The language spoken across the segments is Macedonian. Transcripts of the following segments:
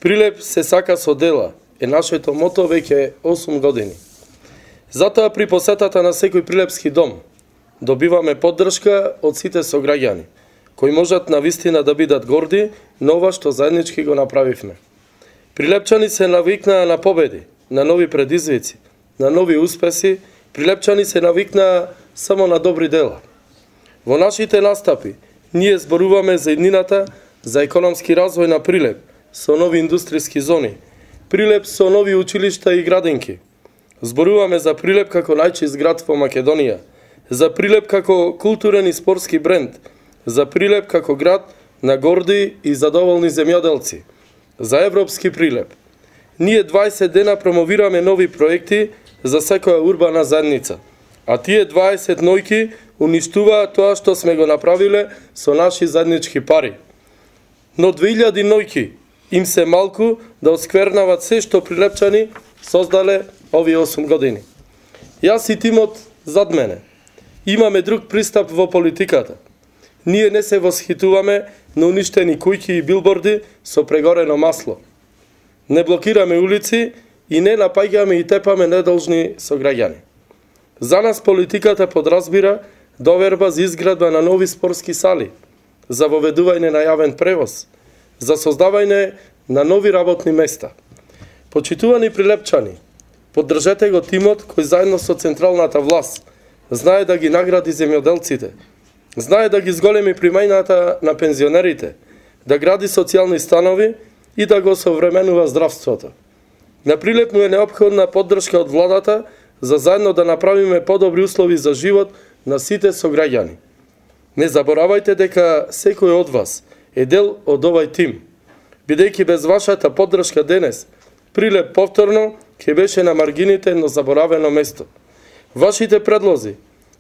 Прилеп се сака со дела е нашето мото веќе 8 години. Затоа при посетата на секој прилепски дом добиваме поддршка од сите сограѓани, кои можат навистина да бидат горди на ова што заеднички го направивме. Прилепчани се навикнаа на победи, на нови предизвици, на нови успеси. Прилепчани се навикнаа само на добри дела. Во нашите настапи ние зборуваме за иднината, за економски развој на Прилеп, со нови индустријски зони, Прилеп со нови училишта и градинки. Зборуваме за Прилеп како најчист град во Македонија, за Прилеп како културен и спортски бренд, за Прилеп како град на горди и задоволни земјоделци, за европски Прилеп. Ние 20 дена промовираме нови проекти за секоја урбана заедница, а тие 20 нојки уништуваат тоа што сме го направиле со наши заеднички пари. Но 2000 нојки им се малку да осквернават се што прилепчани создале овие 8 години. Јас и тимот зад мене имаме друг пристап во политиката. Ние не се восхитуваме на уништени куќи и билборди со прегорено масло. Не блокираме улици и не напаѓаме и тепаме недолжни сограѓани. За нас политиката подразбира доверба за изградба на нови спортски сали, за воведување на јавен превоз, за создавање на нови работни места. Почитувани прилепчани, поддржете го тимот кој заедно со централната власт знае да ги награди земјоделците, знае да ги зголеми примањата на пензионерите, да гради социјални станови и да го современува здравството. На Прилеп му е неопходна поддршка од владата за заедно да направиме подобри услови за живот на сите сограѓани. Не заборавајте дека секој од вас е дел од овај тим, бидејќи без вашата поддршка денес Прилеп повторно ќе беше на маргините на заборавено место. Вашите предлози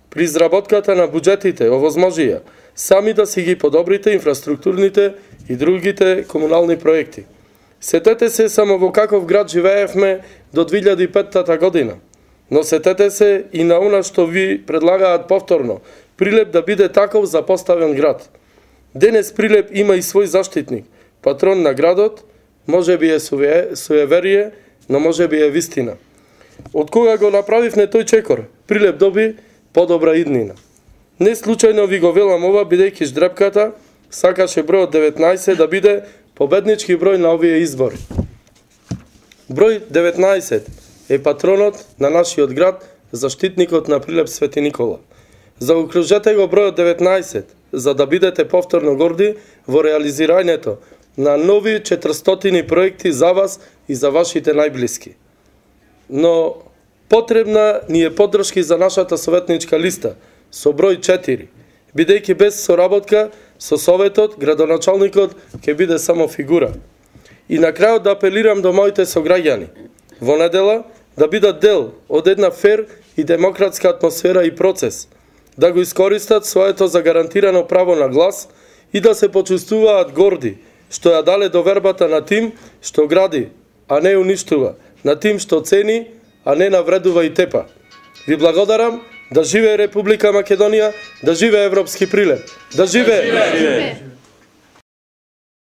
при изработката на буџетите овозможија сами да си ги подобрите инфраструктурните и другите комунални проекти. Сетете се само во каков град живеевме до 2005 година, но сетете се и на она што ви предлагаат повторно, Прилеп да биде таков запоставен град. Денес Прилеп има и свој заштитник, патрон на градот, може би е суеверие, но може би е вистина. Од кога го направивме тој чекор, Прилеп доби подобра иднина. Не случајно ви го велам ова, бидејќи ждрепката сакаше бројот 19 да биде победнички број на овие избори. Број 19 е патронот на нашиот град, заштитникот на Прилеп Свети Никола. Заокружете го бројот 19, за да бидете повторно горди во реализирањето на нови 400 проекти за вас и за вашите најблиски. Но потребна ни е поддршка за нашата советничка листа со број 4, бидејќи без соработка со советот, градоначалникот ќе биде само фигура. И на крајот да апелирам до моите сограѓани, во недела да бидат дел од една фер и демократска атмосфера и процес, да го искористат своето загарантирано право на глас и да се почувствуваат горди, што ја дале довербата на тим што гради, а не уништува, на тим што цени, а не навредува и тепа. Ви благодарам, да живее Република Македонија, да живее Европски Прилеп, да живее!